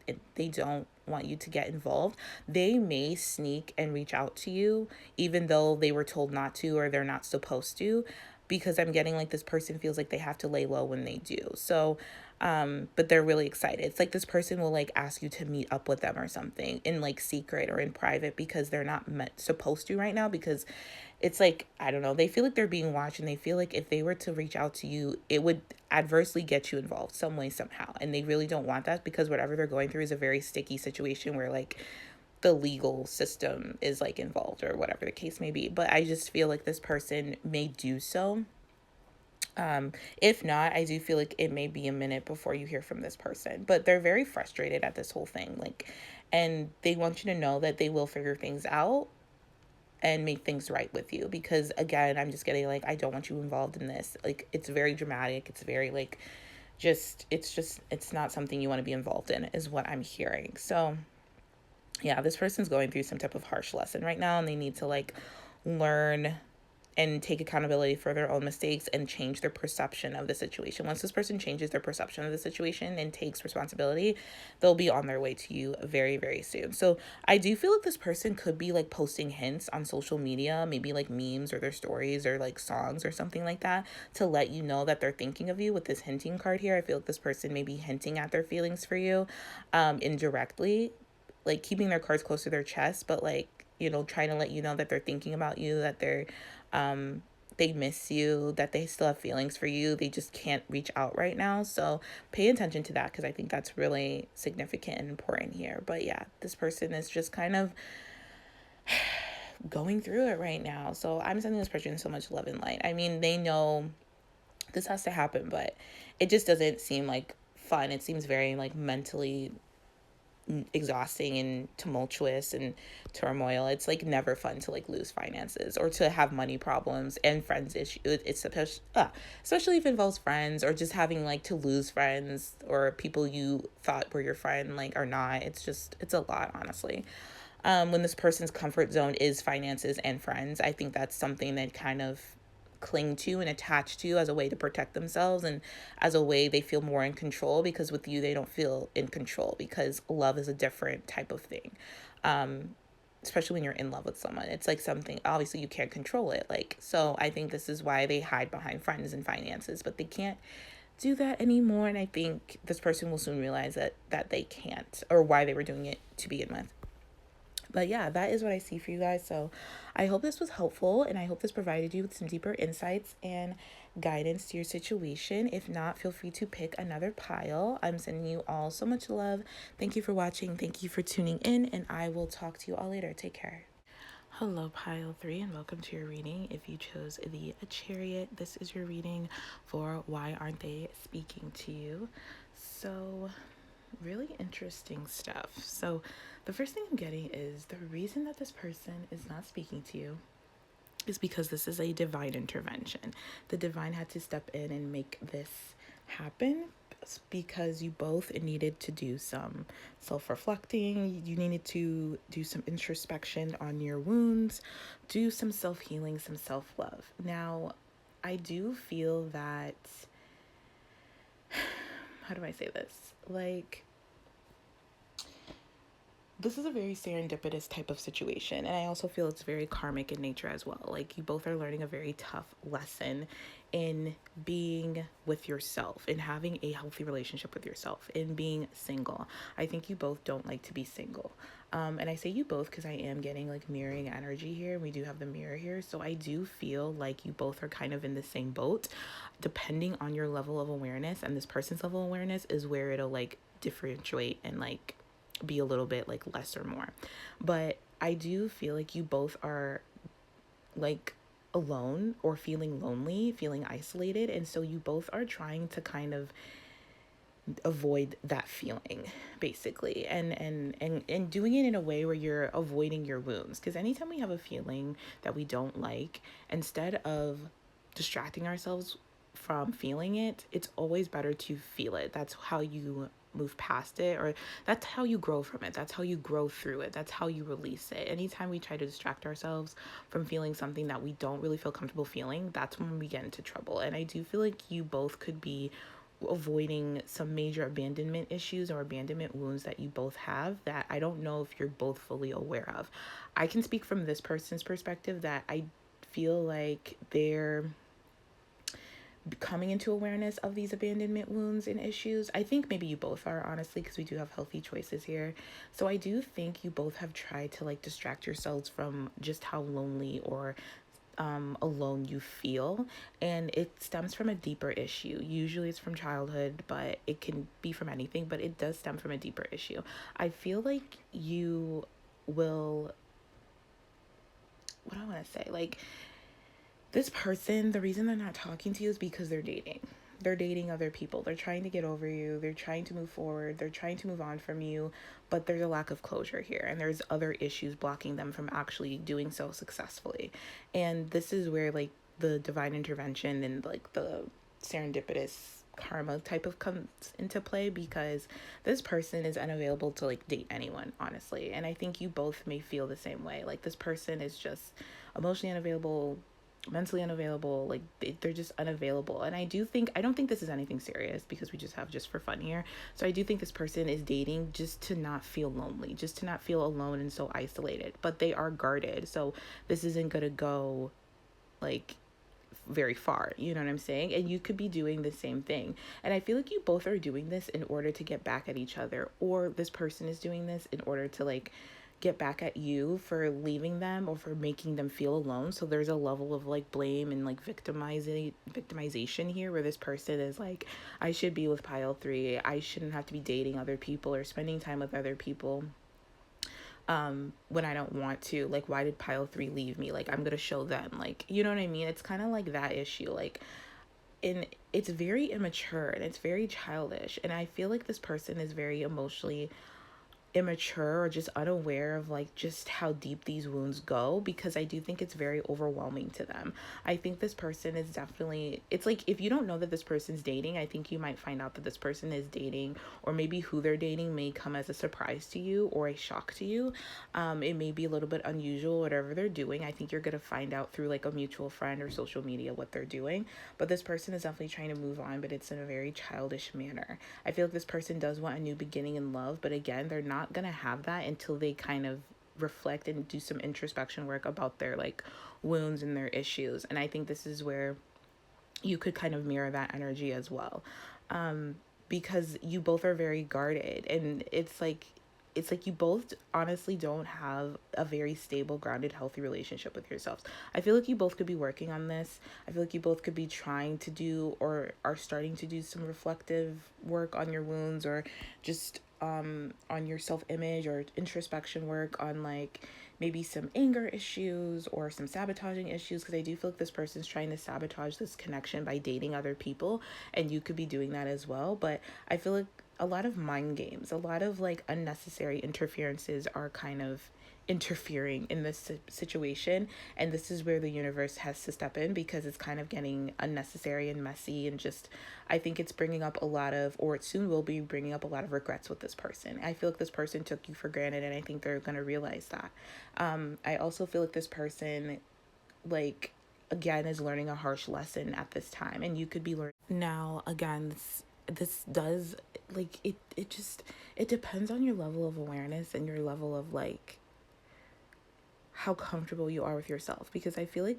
involved, they may sneak and reach out to you even though they were told not to, or they're not supposed to, because I'm getting like this person feels like they have to lay low when they do. So but they're really excited. It's like this person will like ask you to meet up with them or something in like secret or in private, because they're not supposed to right now, because it's like, I don't know, they feel like they're being watched, and they feel like if they were to reach out to you, it would adversely get you involved some way, somehow. And they really don't want that, because whatever they're going through is a very sticky situation where like the legal system is like involved, or whatever the case may be. But I just feel like this person may do so. If not, I do feel like it may be a minute before you hear from this person, but they're very frustrated at this whole thing. Like, and they want you to know that they will figure things out and make things right with you, because again, I'm just getting like, I don't want you involved in this. Like, it's very dramatic. It's very like, it's not something you want to be involved in, is what I'm hearing. So yeah, this person's going through some type of harsh lesson right now, and they need to like learn and take accountability for their own mistakes and change their perception of the situation. Once this person changes their perception of the situation and takes responsibility, they'll be on their way to you very, very soon. So I do feel like this person could be like posting hints on social media, maybe like memes or their stories or like songs or something like that, to let you know that they're thinking of you. With this hinting card here, I feel like this person may be hinting at their feelings for you, indirectly, like keeping their cards close to their chest, but like, trying to let you know that they're thinking about you, that they miss you, that they still have feelings for you. They just can't reach out right now. So pay attention to that, because I think that's really significant and important here. But yeah, this person is just kind of going through it right now. So I'm sending this person so much love and light. I mean, they know this has to happen, but it just doesn't seem like fun. It seems very like mentally exhausting and tumultuous and turmoil. It's like never fun to like lose finances or to have money problems and friends issues. It's especially if it involves friends, or just having like to lose friends or people you thought were your friend like are not. It's a lot, honestly. When this person's comfort zone is finances and friends, I think that's something that kind of cling to and attach to as a way to protect themselves, and as a way they feel more in control, because with you they don't feel in control, because love is a different type of thing. Especially when you're in love with someone, it's like something obviously you can't control it, like, so I think this is why they hide behind friends and finances, but they can't do that anymore, and I think this person will soon realize that they can't, or why they were doing it to begin with. But yeah, that is what I see for you guys. So I hope this was helpful, and I hope this provided you with some deeper insights and guidance to your situation. If not, feel free to pick another pile. I'm sending you all so much love. Thank you for watching. Thank you for tuning in, and I will talk to you all later. Take care. Hello, pile 3, and welcome to your reading. If you chose the Chariot, this is your reading for Why Aren't They Speaking to You? So really interesting stuff. So the first thing I'm getting is the reason that this person is not speaking to you is because this is a divine intervention. The divine had to step in and make this happen, because you both needed to do some self-reflecting. You needed to do some introspection on your wounds, do some self-healing, some self-love. Now, I do feel that, how do I say this? Like, this is a very serendipitous type of situation, and I also feel it's very karmic in nature as well. Like, you both are learning a very tough lesson in being with yourself, in having a healthy relationship with yourself, in being single. I think you both don't like to be single. And I say you both because I am getting like mirroring energy here. We do have the mirror here. So I do feel like you both are kind of in the same boat. Depending on your level of awareness and this person's level of awareness is where it'll like differentiate and like be a little bit like less or more. But I do feel like you both are like alone, or feeling lonely, feeling isolated, and so you both are trying to kind of avoid that feeling, basically, and doing it in a way where you're avoiding your wounds, because anytime we have a feeling that we don't like, instead of distracting ourselves from feeling it, it's always better to feel it. That's how you move past it, or that's how you grow from it. That's how you grow through it. That's how you release it. Anytime we try to distract ourselves from feeling something that we don't really feel comfortable feeling, that's when we get into trouble. And I do feel like you both could be avoiding some major abandonment issues or abandonment wounds that you both have, that I don't know if you're both fully aware of. I can speak from this person's perspective that I feel like they're coming into awareness of these abandonment wounds and issues. I think maybe you both are, honestly, because we do have healthy choices here. So I do think you both have tried to like distract yourselves from just how lonely or alone you feel, and it stems from a deeper issue. Usually it's from childhood, but it can be from anything, but it does stem from a deeper issue. I feel like you will, what do I want to say, like, this person, the reason they're not talking to you is because they're dating. They're dating other people. They're trying to get over you. They're trying to move forward. They're trying to move on from you. But there's a lack of closure here. And there's other issues blocking them from actually doing so successfully. And this is where like the divine intervention and like the serendipitous karma type of comes into play, because this person is unavailable to like date anyone, honestly. And I think you both may feel the same way. Like, this person is just emotionally unavailable, mentally unavailable, like they're just unavailable. And I don't think this is anything serious, because we just have just for fun here. So I do think this person is dating just to not feel lonely, just to not feel alone and so isolated, but they are guarded. So this isn't going to go like very far, you know what I'm saying? And you could be doing the same thing. And I feel like you both are doing this in order to get back at each other, or this person is doing this in order to like get back at you for leaving them or for making them feel alone. So there's a level of like blame and like victimization here, where this person is like, I should be with pile 3. I shouldn't have to be dating other people or spending time with other people when I don't want to. Like, why did pile 3 leave me? Like, I'm gonna show them, like, you know what I mean? It's kind of like that issue, like, and it's very immature and it's very childish, and I feel like this person is very emotionally immature or just unaware of like just how deep these wounds go, because I do think it's very overwhelming to them. I think this person is definitely, it's like if you don't know that this person's dating, I think you might find out that this person is dating, or maybe who they're dating may come as a surprise to you or a shock to you. It may be a little bit unusual, whatever they're doing. I think you're gonna find out through like a mutual friend or social media what they're doing, but this person is definitely trying to move on, but it's in a very childish manner. I feel like this person does want a new beginning in love, but again, they're not gonna have that until they kind of reflect and do some introspection work about their like wounds and their issues. And I think this is where you could kind of mirror that energy as well, because you both are very guarded, and it's like you both honestly don't have a very stable, grounded, healthy relationship with yourselves. I feel like you both could be working on this. I feel like you both could be trying to do, or are starting to do, some reflective work on your wounds, or just on your self-image, or introspection work on like maybe some anger issues or some sabotaging issues, because I do feel like this person's trying to sabotage this connection by dating other people, and you could be doing that as well. But I feel like a lot of mind games, a lot of like unnecessary interferences are kind of interfering in this situation, and this is where the universe has to step in, because it's kind of getting unnecessary and messy, and just I think it's bringing up a lot of, or it soon will be bringing up a lot of regrets with this person. I feel like this person took you for granted, and I think they're going to realize that. I also feel like this person, like, again, is learning a harsh lesson at this time, and you could be learning now. Again, this does, like, it just, it depends on your level of awareness and your level of like how comfortable you are with yourself, because I feel like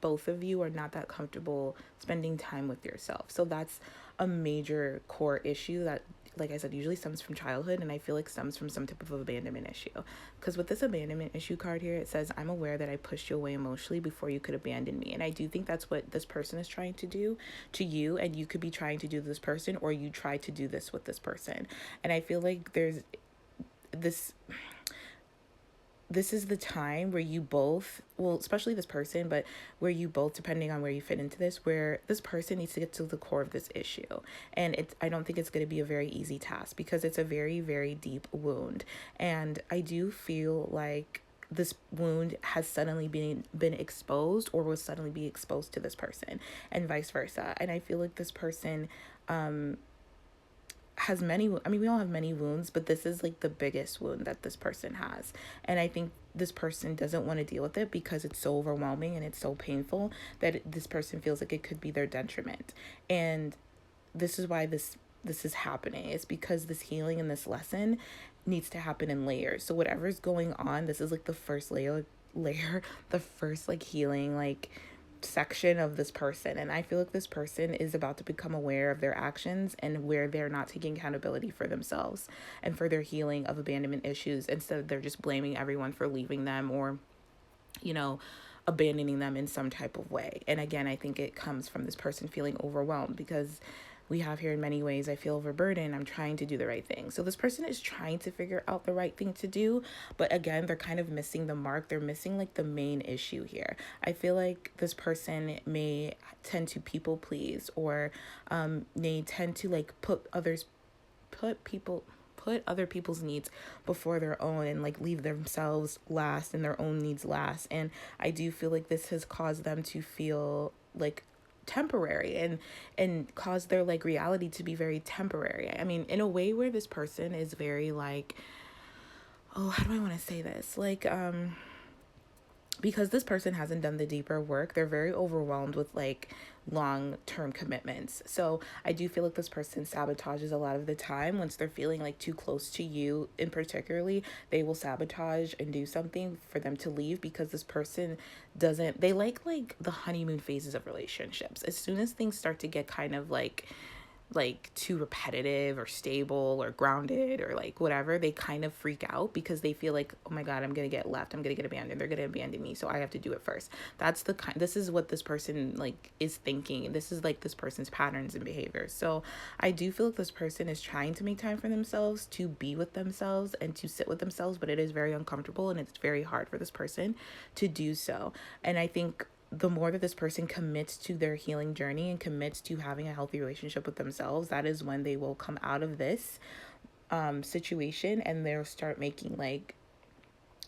both of you are not that comfortable spending time with yourself. So that's a major core issue that, like I said, usually stems from childhood, and I feel like stems from some type of abandonment issue. Because with this abandonment issue card here, it says, I'm aware that I pushed you away emotionally before you could abandon me. And I do think that's what this person is trying to do to you, and you could be trying to do to this person, or you try to do this with this person. And I feel like there's this is the time where you both, well, especially this person, but where you both, depending on where you fit into this, where this person needs to get to the core of this issue. And I don't think it's going to be a very easy task, because it's a very, very deep wound. And I do feel like this wound has suddenly been exposed, or will suddenly be exposed to this person, and vice versa. And I feel like this person has many, I mean, we all have many wounds, but this is like the biggest wound that this person has. And I think this person doesn't want to deal with it, because it's so overwhelming and it's so painful that this person feels like it could be their detriment. And this is why this is happening. It's because this healing and this lesson needs to happen in layers. So whatever's going on, this is like the first layer, the first like healing, like section of this person. And I feel like this person is about to become aware of their actions, and where they're not taking accountability for themselves and for their healing of abandonment issues. Instead, they're just blaming everyone for leaving them, or, you know, abandoning them in some type of way. And again, I think it comes from this person feeling overwhelmed, because we have here, in many ways, I feel overburdened, I'm trying to do the right thing. So this person is trying to figure out the right thing to do, but again, they're kind of missing the mark. They're missing like the main issue here. I feel like this person may tend to people please, or may tend to like put other people's needs before their own, and like leave themselves last and their own needs last. And I do feel like this has caused them to feel like temporary, and cause their like reality to be very temporary. I mean, in a way where this person is very like, oh, how do I want to say this? Like, because this person hasn't done the deeper work, they're very overwhelmed with like long-term commitments. So I do feel like this person sabotages a lot of the time. Once they're feeling like too close to you in particularly, they will sabotage and do something for them to leave, because this person doesn't, they like the honeymoon phases of relationships. As soon as things start to get kind of like too repetitive or stable or grounded or like whatever, they kind of freak out because they feel like, oh my God, I'm gonna get left, I'm gonna get abandoned, they're gonna abandon me, so I have to do it first. That's the kind, this is what this person like is thinking. This is like this person's patterns and behaviors. So I do feel like this person is trying to make time for themselves, to be with themselves and to sit with themselves, but it is very uncomfortable and it's very hard for this person to do so. And I think the more that this person commits to their healing journey and commits to having a healthy relationship with themselves, that is when they will come out of this situation, and they'll start making like,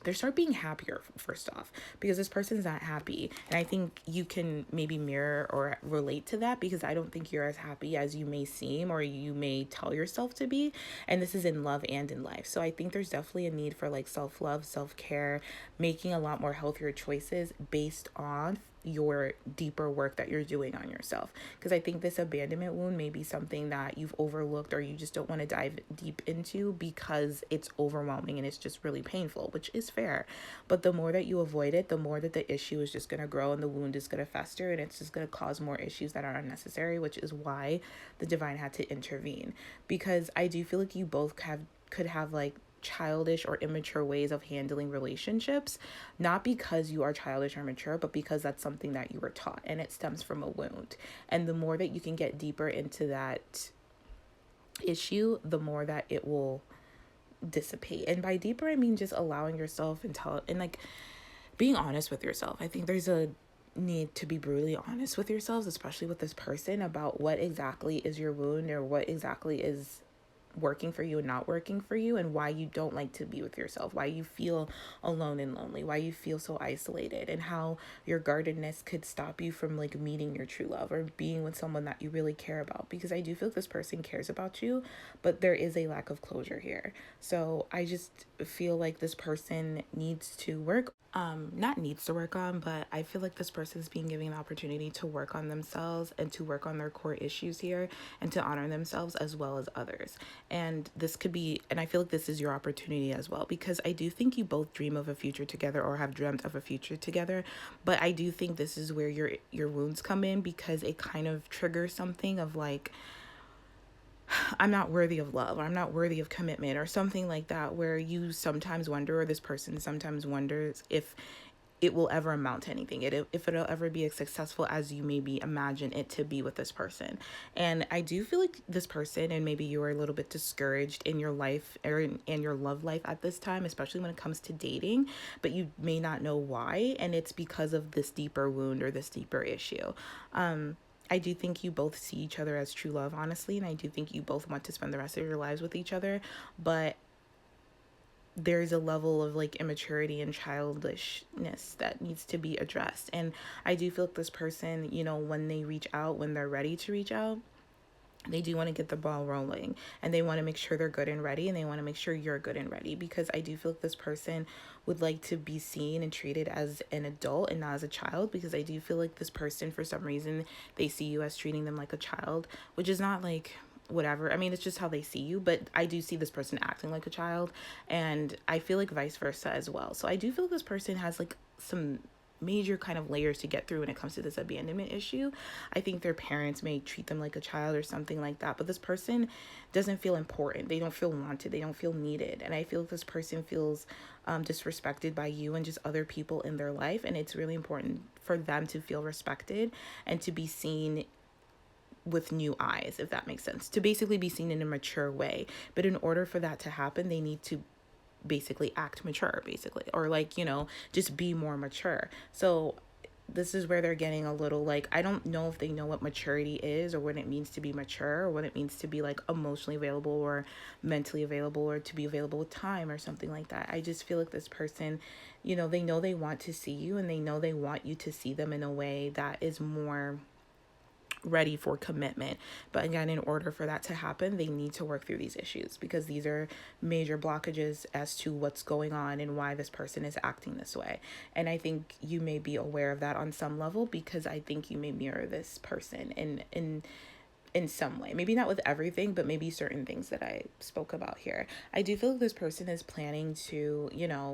they start being happier first off, because this person's not happy. And I think you can maybe mirror or relate to that, because I don't think you're as happy as you may seem or you may tell yourself to be. And this is in love and in life. So I think there's definitely a need for like self-love, self-care, making a lot more healthier choices based on your deeper work that you're doing on yourself. Because I think this abandonment wound may be something that you've overlooked or you just don't want to dive deep into because it's overwhelming and it's just really painful, which is fair. But the more that you avoid it, the more that the issue is just going to grow and the wound is going to fester, and it's just going to cause more issues that are unnecessary, which is why the divine had to intervene. Because I do feel like you both could have like childish or immature ways of handling relationships, not because you are childish or mature, but because that's something that you were taught and it stems from a wound. And the more that you can get deeper into that issue, the more that it will dissipate. And by deeper, I mean just allowing yourself and like being honest with yourself. I think there's a need to be brutally honest with yourselves, especially with this person, about what exactly is your wound or what exactly is working for you and not working for you, and why you don't like to be with yourself, why you feel alone and lonely, why you feel so isolated, and how your guardedness could stop you from like meeting your true love or being with someone that you really care about. Because I do feel like this person cares about you, but there is a lack of closure here. So I just feel like this person needs to work not needs to work on, but I feel like this person is being given an opportunity to work on themselves and to work on their core issues here, and to honor themselves as well as others. And this could be, and I feel like this is your opportunity as well, because I do think you both dream of a future together or have dreamt of a future together. But I do think this is where your wounds come in, because it kind of triggers something of like, I'm not worthy of love, or I'm not worthy of commitment, or something like that, where you sometimes wonder, or this person sometimes wonders, if it will ever amount to anything, if it'll ever be as successful as you maybe imagine it to be with this person. And I do feel like this person, and maybe you are a little bit discouraged in your life or in your love life at this time, especially when it comes to dating, but you may not know why, and it's because of this deeper wound or this deeper issue. I do think you both see each other as true love, honestly, and I do think you both want to spend the rest of your lives with each other, but there's a level of like immaturity and childishness that needs to be addressed. And I do feel like this person, when they reach out, when they're ready to reach out, they do want to get the ball rolling, and they want to make sure they're good and ready, and they want to make sure you're good and ready, because I do feel like this person would like to be seen and treated as an adult and not as a child, because I do feel like this person, for some reason, they see you as treating them like a child, which is not like whatever. I mean, it's just how they see you, but I do see this person acting like a child, and I feel like vice versa as well. So I do feel like this person has like some major kind of layers to get through when it comes to this abandonment issue. I think their parents may treat them like a child or something like that, but this person doesn't feel important. They don't feel wanted. They don't feel needed. And I feel like this person feels disrespected by you and just other people in their life. And it's really important for them to feel respected and to be seen with new eyes, if that makes sense, to basically be seen in a mature way. But in order for that to happen, they need to basically act mature, basically, or like, just be more mature. So this is where they're getting a little like, I don't know if they know what maturity is, or what it means to be mature, or what it means to be like emotionally available or mentally available, or to be available with time or something like that. I just feel like this person, they know they want to see you, and they know they want you to see them in a way that is more ready for commitment. But again, in order for that to happen, they need to work through these issues, because these are major blockages as to what's going on and why this person is acting this way. And I think you may be aware of that on some level, because I think you may mirror this person in some way. Maybe not with everything, but maybe certain things that I spoke about here. I do feel like this person is planning to,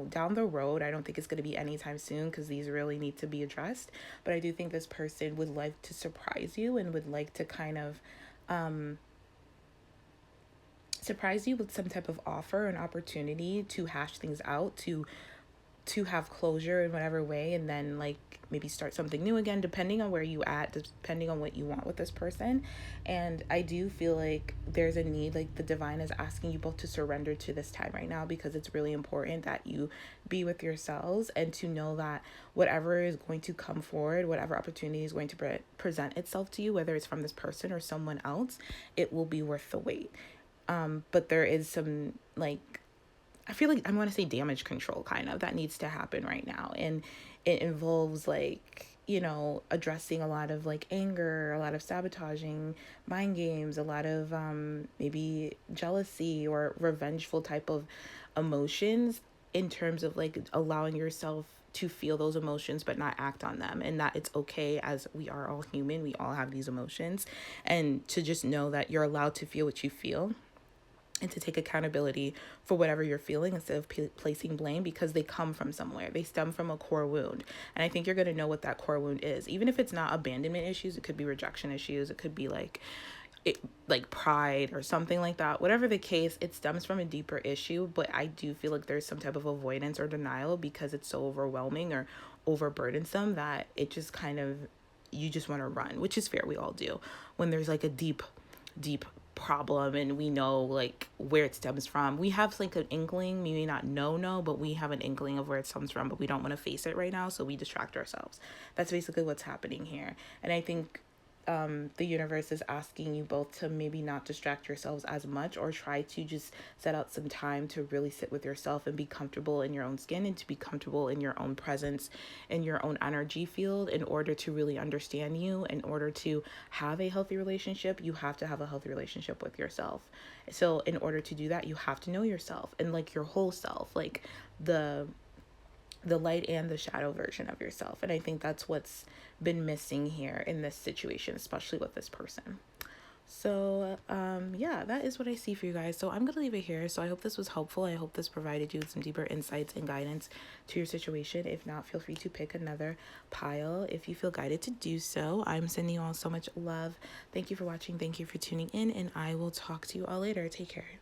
down the road, I don't think it's going to be anytime soon, because these really need to be addressed. But I do think this person would like to surprise you and would like to kind of surprise you with some type of offer, an opportunity to hash things out, to have closure in whatever way, and then like maybe start something new again, depending on where you at, depending on what you want with this person. And I do feel like there's a need, like the divine is asking you both to surrender to this time right now, because it's really important that you be with yourselves, and to know that whatever is going to come forward, whatever opportunity is going to present itself to you, whether it's from this person or someone else, it will be worth the wait. But there is some, like, I feel like I want to say damage control kind of that needs to happen right now. And it involves like, addressing a lot of like anger, a lot of sabotaging, mind games, a lot of maybe jealousy or revengeful type of emotions, in terms of like allowing yourself to feel those emotions but not act on them, and that it's okay, as we are all human, we all have these emotions, and to just know that you're allowed to feel what you feel, and to take accountability for whatever you're feeling, instead of placing blame, because they come from somewhere. They stem from a core wound. And I think you're going to know what that core wound is. Even if it's not abandonment issues, it could be rejection issues. It could be like pride or something like that. Whatever the case, it stems from a deeper issue. But I do feel like there's some type of avoidance or denial, because it's so overwhelming or overburdensome that it just kind of, you just want to run, which is fair. We all do. When there's like a deep problem and we know like where it stems from, we have like an inkling, maybe not no, but we have an inkling of where it stems from, but we don't want to face it right now, so we distract ourselves. That's basically what's happening here. And I think the universe is asking you both to maybe not distract yourselves as much, or try to just set out some time to really sit with yourself and be comfortable in your own skin, and to be comfortable in your own presence, in your own energy field, in order to really understand you. In order to have a healthy relationship, you have to have a healthy relationship with yourself. So in order to do that, you have to know yourself, and like your whole self, like the light and the shadow version of yourself. And I think that's what's been missing here in this situation, especially with this person. So yeah, that is what I see for you guys. So I'm gonna leave it here. So I hope this was helpful. I hope this provided you with some deeper insights and guidance to your situation. If not, feel free to pick another pile if you feel guided to do so. I'm sending you all so much love. Thank you for watching. Thank you for tuning in, and I will talk to you all later. Take care.